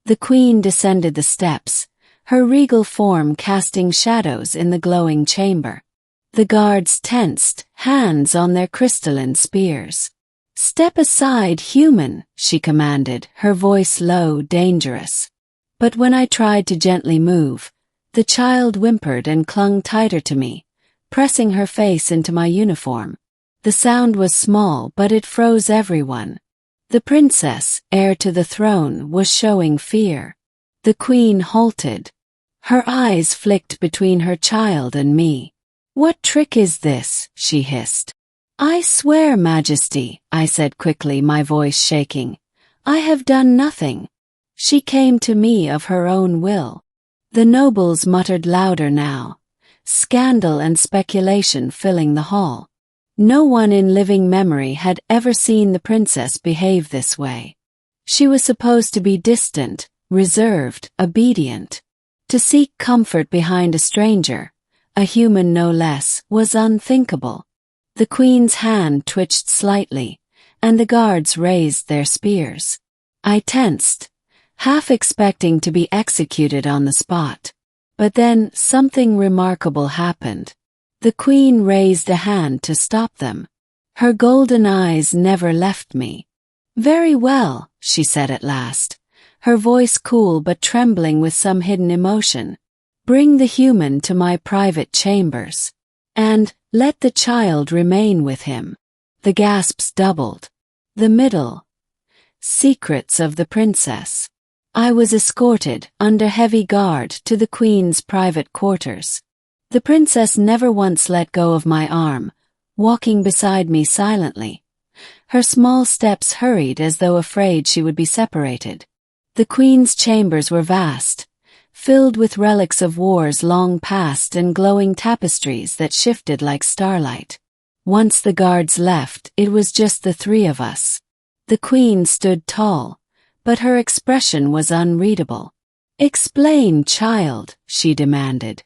The queen descended the steps, her regal form casting shadows in the glowing chamber. The guards tensed, hands on their crystalline spears. "Step aside, human," she commanded, her voice low, dangerous. But when I tried to gently move, the child whimpered and clung tighter to me, pressing her face into my uniform. The sound was small, but it froze everyone. The princess, heir to the throne, was showing fear. The queen halted. Her eyes flicked between her child and me. "What trick is this?" she hissed. "I swear, Majesty," I said quickly, my voice shaking. "I have done nothing. She came to me of her own will." The nobles muttered louder now, scandal and speculation filling the hall. No one in living memory had ever seen the princess behave this way. She was supposed to be distant, reserved, obedient. To seek comfort behind a stranger, a human no less, was unthinkable. The queen's hand twitched slightly, and the guards raised their spears. I tensed, half expecting to be executed on the spot. But then something remarkable happened. The queen raised a hand to stop them. Her golden eyes never left me. "Very well," she said at last, her voice cool but trembling with some hidden emotion. "Bring the human to my private chambers. And let the child remain with him." The gasps doubled. The middle. Secrets of the princess. I was escorted, under heavy guard, to the queen's private quarters. The princess never once let go of my arm, walking beside me silently. Her small steps hurried as though afraid she would be separated. The queen's chambers were vast, filled with relics of wars long past and glowing tapestries that shifted like starlight. Once the guards left, it was just the three of us. The queen stood tall, but her expression was unreadable. "Explain, child," she demanded.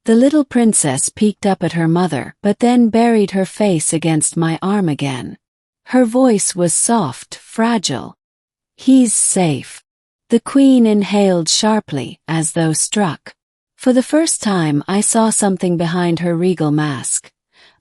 The little princess peeked up at her mother, but then buried her face against my arm again. Her voice was soft, fragile. "He's safe." The queen inhaled sharply, as though struck. For the first time I saw something behind her regal mask.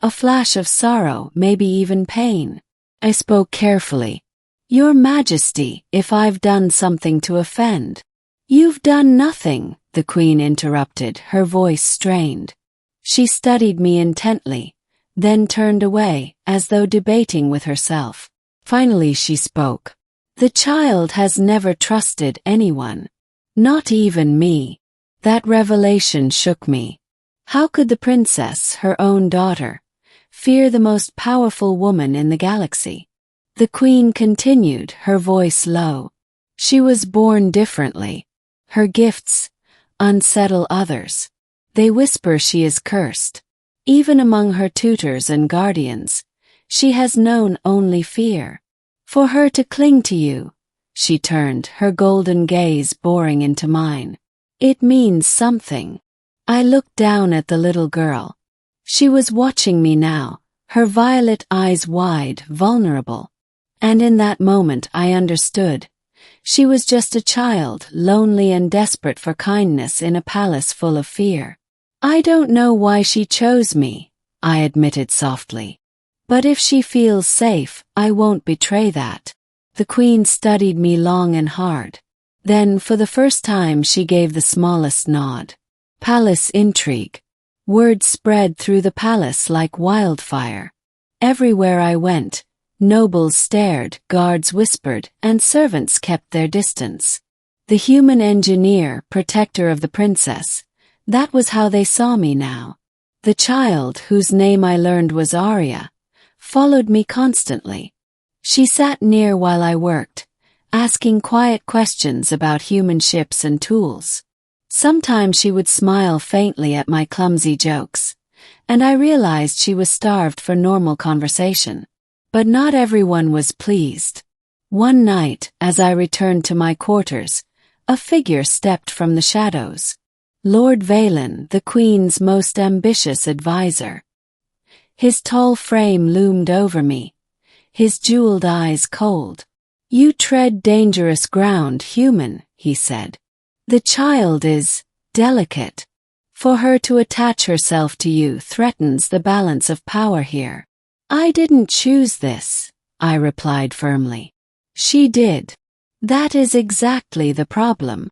A flash of sorrow, maybe even pain. I spoke carefully. "Your Majesty, if I've done something to offend." "You've done nothing," the queen interrupted, her voice strained. She studied me intently, then turned away, as though debating with herself. Finally she spoke. "The child has never trusted anyone. Not even me." That revelation shook me. How could the princess, her own daughter, fear the most powerful woman in the galaxy? The queen continued, her voice low. "She was born differently. Her gifts unsettle others. They whisper she is cursed. Even among her tutors and guardians, she has known only fear. For her to cling to you," she turned, her golden gaze boring into mine. "It means something." I looked down at the little girl. She was watching me now, her violet eyes wide, vulnerable. And in that moment I understood. She was just a child, lonely and desperate for kindness in a palace full of fear. "I don't know why she chose me," I admitted softly. "But if she feels safe, I won't betray that." The queen studied me long and hard. Then, for the first time, she gave the smallest nod. "Palace intrigue." Word spread through the palace like wildfire. Everywhere I went, nobles stared, guards whispered, and servants kept their distance. The human engineer, protector of the princess, that was how they saw me now. The child, whose name I learned was Arya, followed me constantly. She sat near while I worked, asking quiet questions about human ships and tools. Sometimes she would smile faintly at my clumsy jokes, and I realized she was starved for normal conversation. But not everyone was pleased. One night, as I returned to my quarters, a figure stepped from the shadows. Lord Valen, the Queen's most ambitious advisor. His tall frame loomed over me, his jeweled eyes cold. You tread dangerous ground, human, he said. The child is delicate. For her to attach herself to you threatens the balance of power here. I didn't choose this, I replied firmly. She did. That is exactly the problem.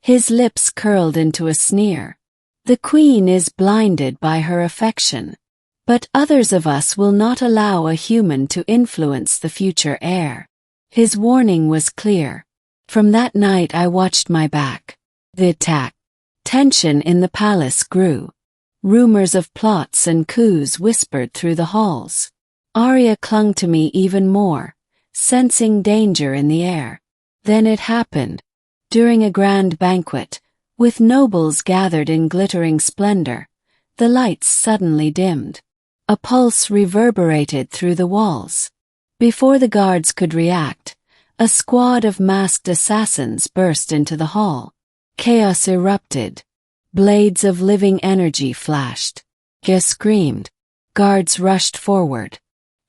His lips curled into a sneer. The queen is blinded by her affection. But others of us will not allow a human to influence the future heir. His warning was clear. From that night I watched my back. The attack. Tension in the palace grew. Rumors of plots and coups whispered through the halls. Arya clung to me even more, sensing danger in the air. Then it happened. During a grand banquet, with nobles gathered in glittering splendor, the lights suddenly dimmed. A pulse reverberated through the walls. Before the guards could react, a squad of masked assassins burst into the hall. Chaos erupted. Blades of living energy flashed. Arya screamed. Guards rushed forward.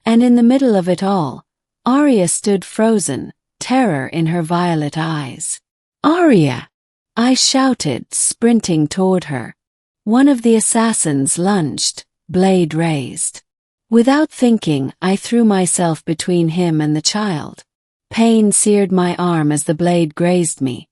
And in the middle of it all, Arya stood frozen, terror in her violet eyes. Arya! I shouted, sprinting toward her. One of the assassins lunged, blade raised. Without thinking, I threw myself between him and the child. Pain seared my arm as the blade grazed me,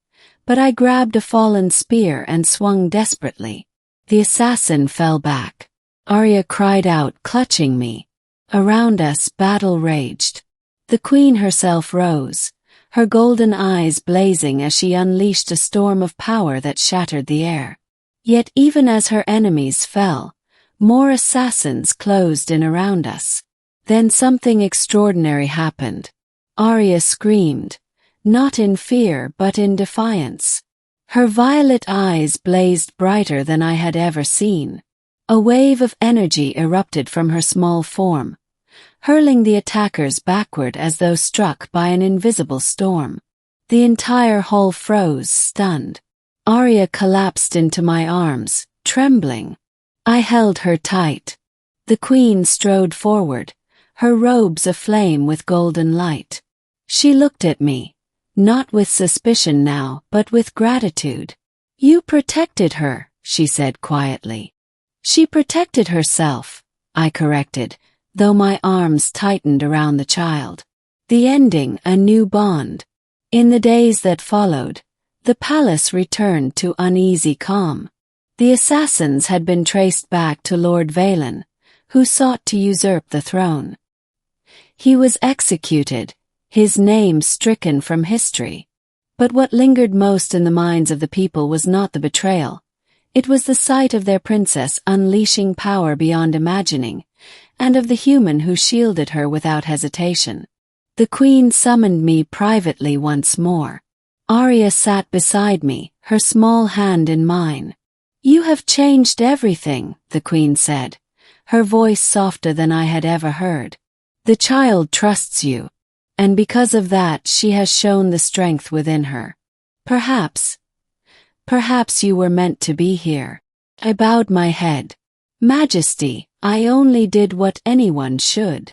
but I grabbed a fallen spear and swung desperately. The assassin fell back. Arya cried out, clutching me. Around us, battle raged. The queen herself rose, her golden eyes blazing as she unleashed a storm of power that shattered the air. Yet even as her enemies fell, more assassins closed in around us. Then something extraordinary happened. Arya screamed, not in fear but in defiance. Her violet eyes blazed brighter than I had ever seen. A wave of energy erupted from her small form, hurling the attackers backward as though struck by an invisible storm. The entire hall froze, stunned. Arya collapsed into my arms, trembling. I held her tight. The queen strode forward, her robes aflame with golden light. She looked at me, not with suspicion now, but with gratitude. You protected her, she said quietly. She protected herself, I corrected, though my arms tightened around the child. The ending, a new bond. In the days that followed, the palace returned to uneasy calm. The assassins had been traced back to Lord Valen, who sought to usurp the throne. He was executed, his name stricken from history. But what lingered most in the minds of the people was not the betrayal. It was the sight of their princess unleashing power beyond imagining, and of the human who shielded her without hesitation. The queen summoned me privately once more. Arya sat beside me, her small hand in mine. You have changed everything, the queen said, her voice softer than I had ever heard. The child trusts you, and because of that she has shown the strength within her. Perhaps you were meant to be here. I bowed my head. Majesty, I only did what anyone should.